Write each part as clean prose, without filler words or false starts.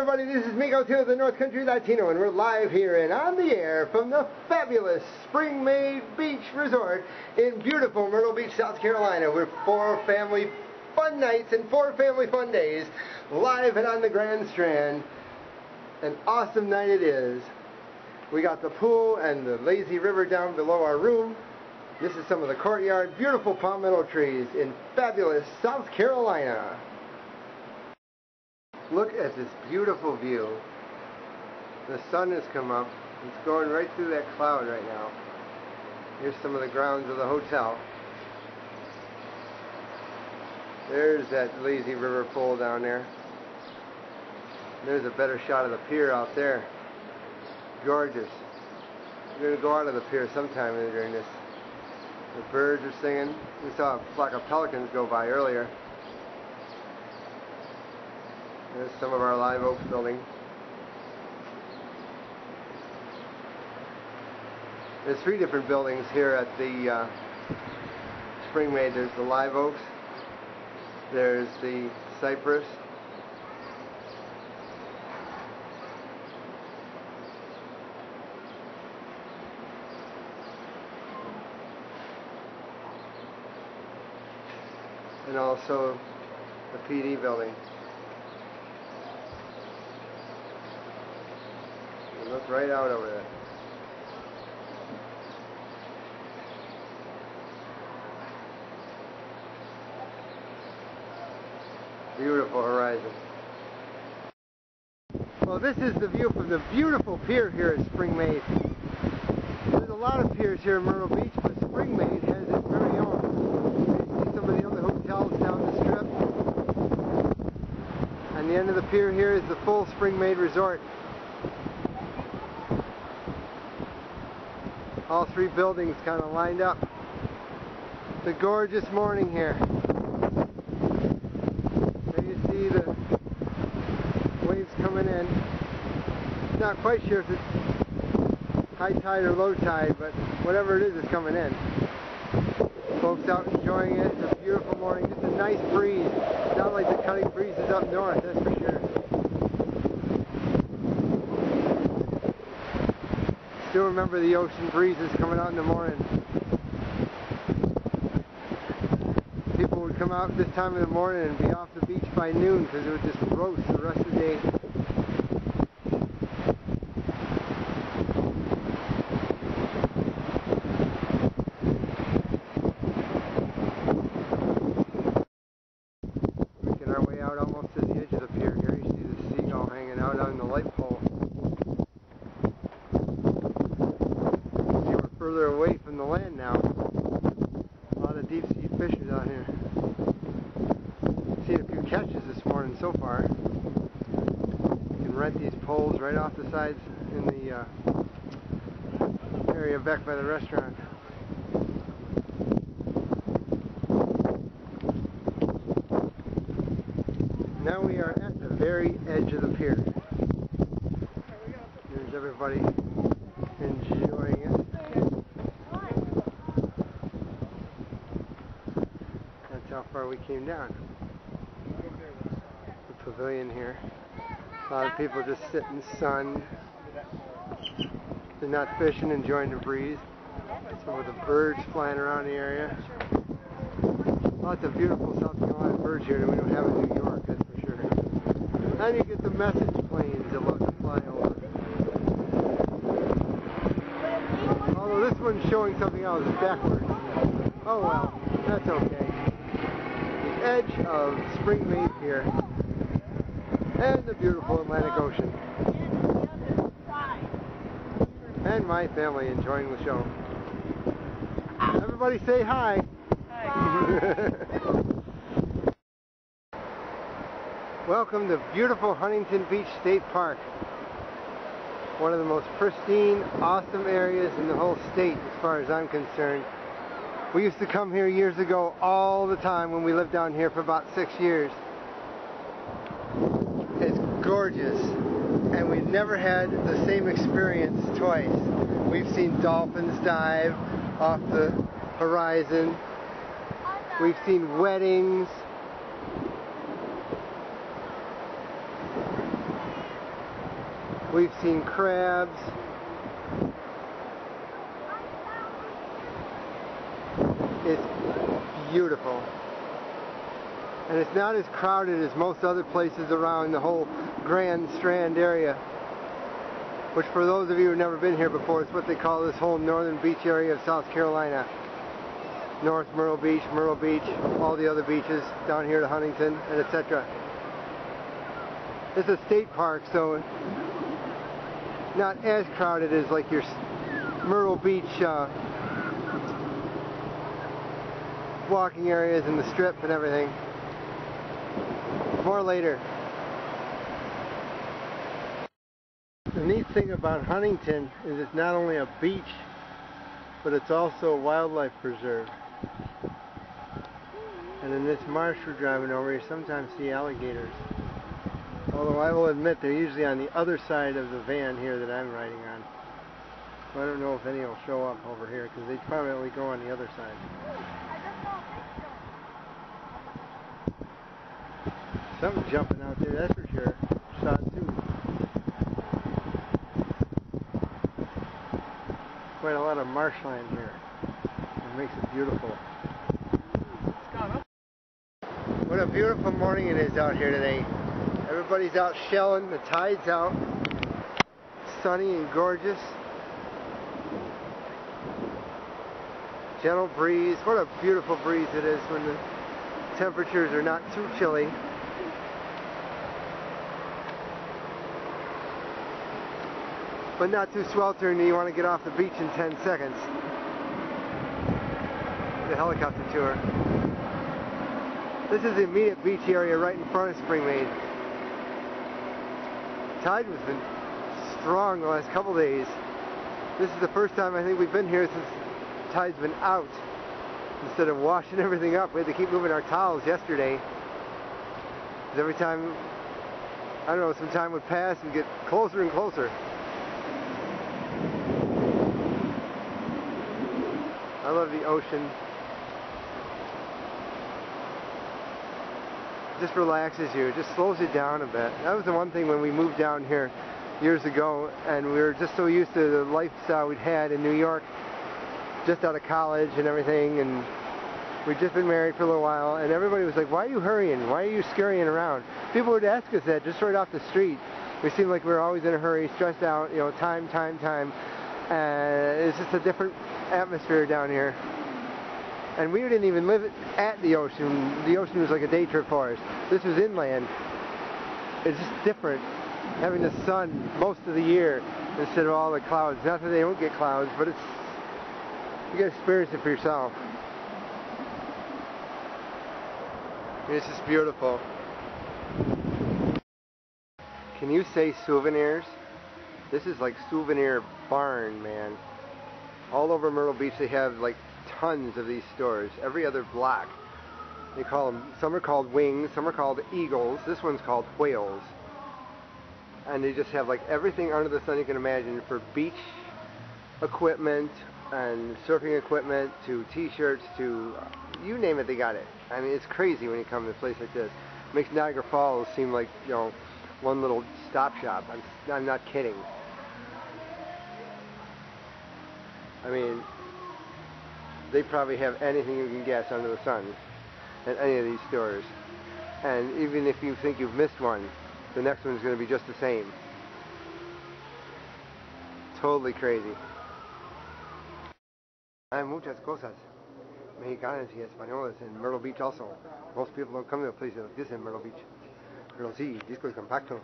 everybody, this is Migueltio, the North Country Latino, and we're live here and on the air from the fabulous Spring-Made Beach Resort in beautiful Myrtle Beach, South Carolina, with 4 family fun nights and 4 family fun days, live and on the Grand Strand. An awesome night it is. We got the pool and the lazy river down below our room. This is some of the courtyard, beautiful palmetto trees in fabulous South Carolina. Look at this beautiful view. The sun has come up. It's going right through that cloud right now. Here's some of the grounds of the hotel. There's that lazy river pool down there. There's a better shot of the pier out there. Gorgeous. We're going to go out of the pier sometime during this. The birds are singing. We saw a flock of pelicans go by earlier. There's some of our live oak building. There's 3 different buildings here at the Spring-Made. There's the live oaks, there's the cypress, and also the PD building. Look right out over there. Beautiful horizon. Well, this is the view from the beautiful pier here at Spring-Made. There's a lot of piers here in Myrtle Beach, but Spring-Made has its very own. You can see some of the other hotels down the strip. And the end of the pier here is the full Spring-Made resort. All 3 buildings kind of lined up. It's a gorgeous morning here. There you see the waves coming in. Not quite sure if it's high tide or low tide, but whatever it is, it's coming in. Folks out enjoying it. It's a beautiful morning. Just a nice breeze. Not like the cutting breezes up north, that's for sure. Still remember the ocean breezes coming out in the morning. People would come out this time of the morning and be off the beach by noon because it would just roast the rest of the day. Making our way out almost to the edge of the pier here. You see the seagull hanging out on the light pole. Further away from the land now. A lot of deep sea fishers out here. Seen a few catches this morning so far. You can rent these poles right off the sides in the area back by the restaurant. Now we are at the very edge of the pier. There's everybody enjoying it. That's how far we came down. The pavilion here. A lot of people just sit in the sun. They're not fishing, enjoying the breeze. Some of the birds flying around the area. Lots of beautiful South Carolina birds here that we don't have in New York, that's for sure. And you get the message planes that love to fly over. Although this one's showing something else, it's backwards. Oh well, that's okay. The edge of Spring-Made here and the beautiful Atlantic Ocean. And my family enjoying the show. Everybody say hi. Hi. Welcome to beautiful Huntington Beach State Park. One of the most pristine, awesome areas in the whole state as far as I'm concerned. We used to come here years ago all the time when we lived down here for about 6 years. It's gorgeous, and we've never had the same experience twice. We've seen dolphins dive off the horizon. We've seen weddings. We've seen crabs. It's beautiful. And it's not as crowded as most other places around the whole Grand Strand area, which for those of you who've never been here before, is what they call this whole northern beach area of South Carolina. North Myrtle Beach, all the other beaches down here to Huntington, and etc. It's a state park, so not as crowded as like your Myrtle Beach walking areas and the strip and everything. More later. The neat thing about Huntington is it's not only a beach, but it's also a wildlife preserve. And in this marsh we're driving over, you sometimes see alligators. Although I will admit they're usually on the other side of the van here that I'm riding on. So I don't know if any will show up over here because they probably go on the other side. Something jumping out there, that's for sure. Saw it too. Quite a lot of marshland here. It makes it beautiful. What a beautiful morning it is out here today. Everybody's out shelling, the tide's out. Sunny and gorgeous. Gentle breeze. What a beautiful breeze it is when the temperatures are not too chilly. But not too sweltering and you want to get off the beach in 10 seconds. The helicopter tour. This is the immediate beach area right in front of Spring Maid. Tide has been strong the last couple days. This is the first time I think we've been here since the tide's been out. Instead of washing everything up, we had to keep moving our towels yesterday. Because every time, I don't know, some time would pass and get closer and closer. I love the ocean. It just relaxes you. It just slows you down a bit. That was the one thing when we moved down here years ago, and we were just so used to the lifestyle we'd had in New York, just out of college and everything, and we'd just been married for a little while, and everybody was like, why are you hurrying? Why are you scurrying around? People would ask us that just right off the street. We seemed like we were always in a hurry, stressed out, you know, time. It's just a different atmosphere down here. And we didn't even live at the ocean. The ocean was like a day trip for us. This was inland. It's just different having the sun most of the year instead of all the clouds. Not that they don't get clouds, but it's, you gotta experience it for yourself. It's just beautiful. Can you say souvenirs? This is like souvenir barn, man. All over Myrtle Beach they have like tons of these stores. Every other block. They call them, some are called wings, some are called eagles. This one's called whales. And they just have like everything under the sun you can imagine, for beach equipment and surfing equipment to t-shirts to you name it, they got it. I mean, it's crazy when you come to a place like this. It makes Niagara Falls seem like, you know, one little stop shop. I'm not kidding. I mean, they probably have anything you can guess under the sun at any of these stores. And even if you think you've missed one, the next one's going to be just the same. Totally crazy. Hay muchas cosas mexicanas y españolas in Myrtle Beach also. Most people don't come to a place like this in Myrtle Beach. Pero sí, discos compactos,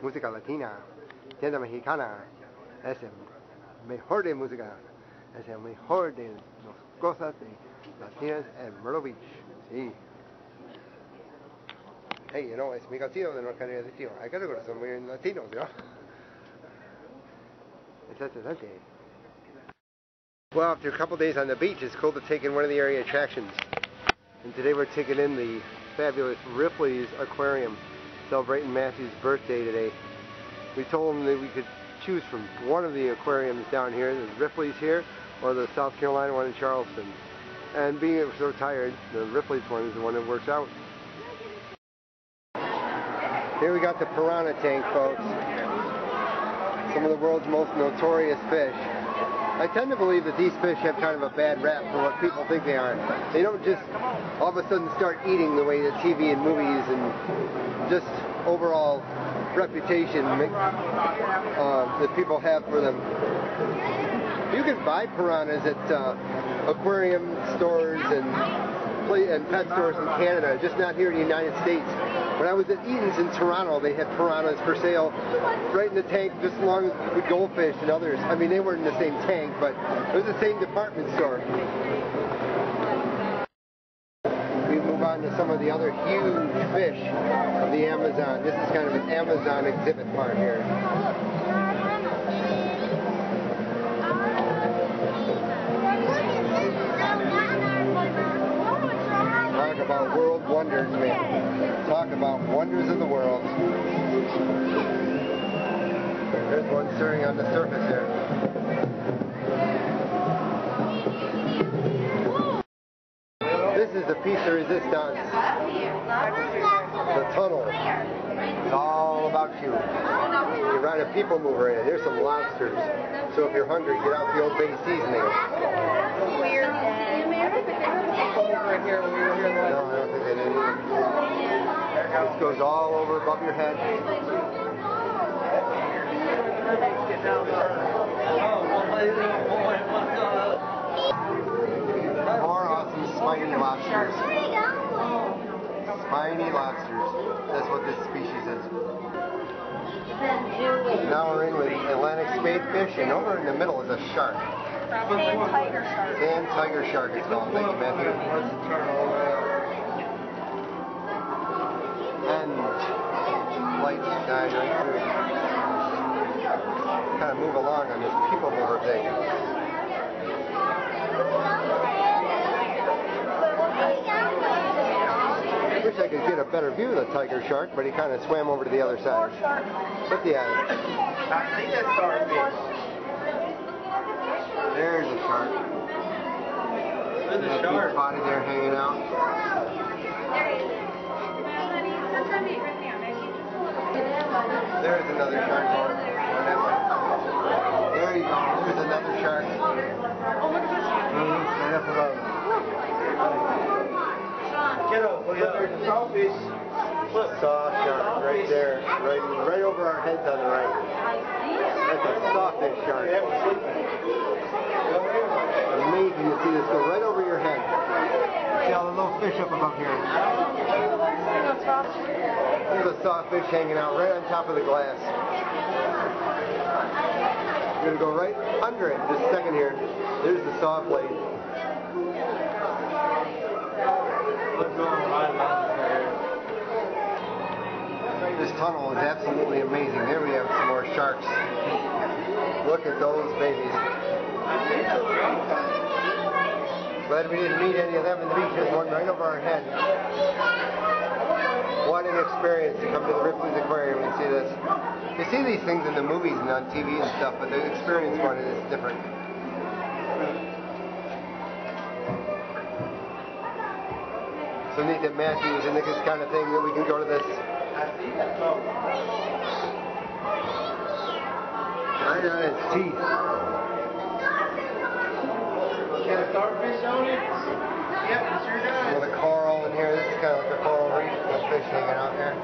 música latina, tienda mexicana, es el mejor de música, es el mejor de las cosas de latinas en Myrtle Beach. Sí. Hey, you know, it's Migueltio de North Carolina. I gotta go to somewhere in Latino, you know? It's interesante. Well, after a couple days on the beach, it's cool to take in one of the area attractions. And today we're taking in the fabulous Ripley's Aquarium, celebrating Matthew's birthday today. We told him that we could choose from one of the aquariums down here, the Ripley's here, or the South Carolina one in Charleston. And being it was so tired, the Ripley's one is the one that works out. Here we got the piranha tank, folks. Some of the world's most notorious fish. I tend to believe that these fish have kind of a bad rap for what people think they are. They don't just all of a sudden start eating the way that TV and movies and just overall reputation that people have for them. You can buy piranhas at aquarium stores and pet stores in Canada, just not here in the United States. When I was at Eaton's in Toronto, they had piranhas for sale right in the tank, just along with goldfish and others. I mean, they weren't in the same tank, but it was the same department store. We move on to some of the other huge fish of the Amazon. This is kind of an Amazon exhibit part here. Talk about world wonders, man. Talk about wonders of the world. There's one stirring on the surface there. This is the piece de resistance. The tunnel. It's all about you. You ride a people mover in it. There's some lobsters. So if you're hungry, get out the Old Bay seasoning. Right here when we were here. No, I don't think they did either. This goes all over above your head. More awesome spiny lobsters. Spiny lobsters. That's what this species is. Now we're in with Atlantic spadefish, and over in the middle is a shark. Sand tiger shark. Sand tiger shark it's called. Thank you, Matthew. And lights shine right through. Kind of move along on this people mover thing. I wish I could get a better view of the tiger shark, but he kind of swam over to the other side. But yeah. I think that's starfish. There's a shark. There's a big shark. body there hanging out. There's another shark. There you go. There's another shark. Right up above. Get up, look at the sawfish. Saw shark right there. Right over our heads on the right. That's a sawfish shark. Amazing to see this go right over your head. See all the little fish up above here. There's a sawfish hanging out right on top of the glass. We're going to go right under it just a second here. There's the saw blade. This tunnel is absolutely amazing. There we have some more sharks. Look at those babies. Glad we didn't meet any of them in the beach. There's one right over our head. What an experience to come to the Ripley's Aquarium and see this. You see these things in the movies and on TV and stuff, but the experience one is different. So neat that Matthew was into this kind of thing, that we can go to this. Right on its teeth. Got a starfish on it? Yep, it sure does. With a coral in here. This is kind of like a coral reef with fish hanging out there.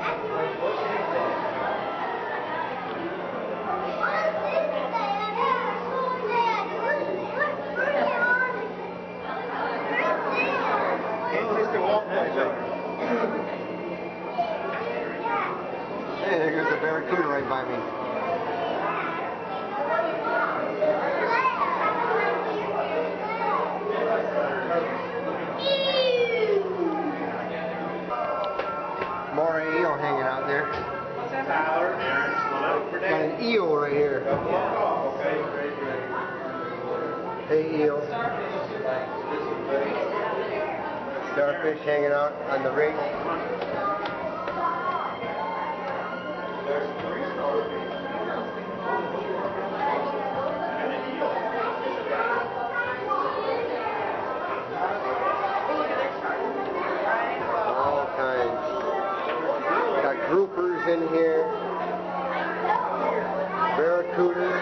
Hey, there goes a barracuda right by me. More eel hanging out there. Got an eel right here. Hey, eels. Starfish hanging out on the rig. All kinds. Got groupers in here. Barracuda. barracudas.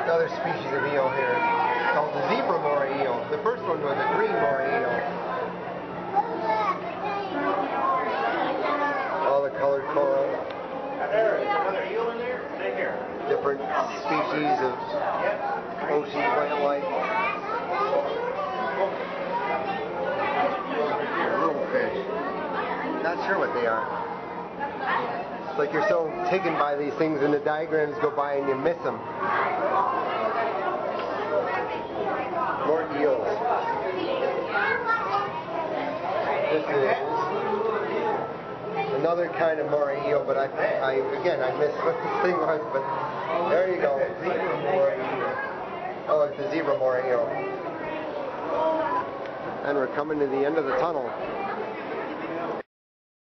Another species of eel here called the zebra moray eel. The first one was a green moray eel. All the colored coral. Another eel in there? Stay here. Different species of ocean plant life. Little fish. Not sure what they are. It's like you're so taken by these things and the diagrams go by and you miss them. More eels. This is another kind of moray eel, but I missed what this thing was, but there you go. Zebra moray eel. Oh, it's a zebra moray eel. And we're coming to the end of the tunnel.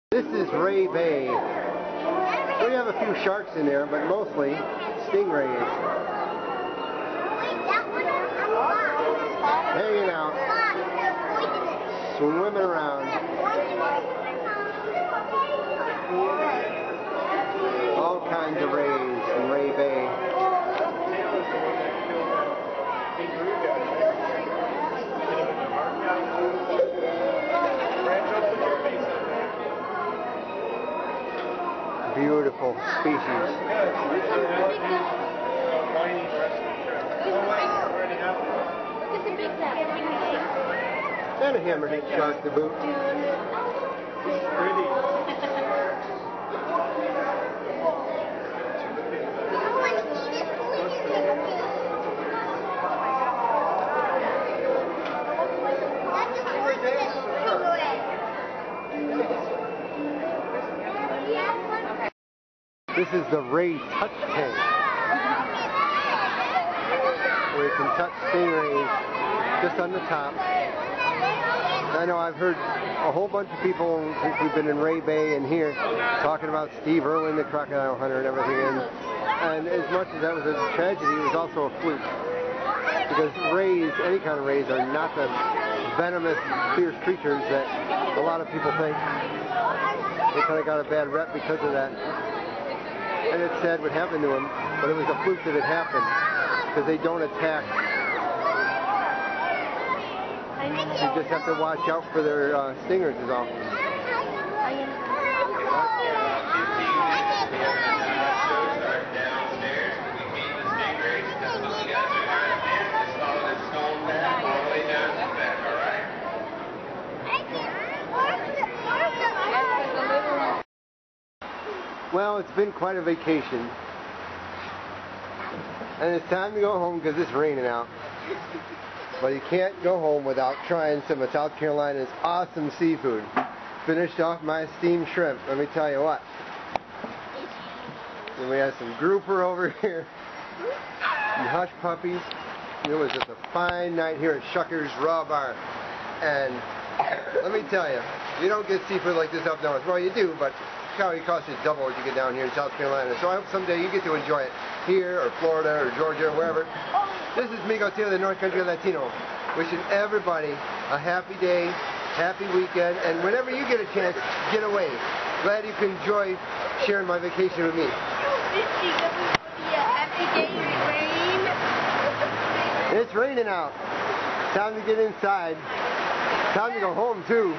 This is Ray Bay. We have a few sharks in there, but mostly stingrays. Hanging out. Swimming around. All kinds of rays in Ray Bay. Beautiful species. And a hammerhead shark to boot. This is the Ray Touch Tank, where you can touch stingrays just on the top. I know I've heard a whole bunch of people since we've been in Ray Bay and here talking about Steve Irwin, the crocodile hunter, and everything. And as much as that was a tragedy, it was also a fluke. Because rays, any kind of rays, are not the venomous, fierce creatures that a lot of people think. They kind of got a bad rep because of that. And it's sad what happened to them, but it was a fluke that it happened, because they don't attack. You just have to watch out for their stingers is all. Well, it's been quite a vacation. And it's time to go home because it's raining out. But you can't go home without trying some of South Carolina's awesome seafood. Finished off my steamed shrimp, let me tell you what. Then we have some grouper over here. Some hush puppies. It was just a fine night here at Shucker's Raw Bar. And let me tell you, you don't get seafood like this up north. Well, you do, but it costs you double what you get down here in South Carolina. So I hope someday you get to enjoy it here or Florida or Georgia or wherever. This is Migueltio, the North Country Latino, wishing everybody a happy day, happy weekend, and whenever you get a chance, get away. Glad you can enjoy sharing my vacation with me. It's raining out. Time to get inside. Time to go home too.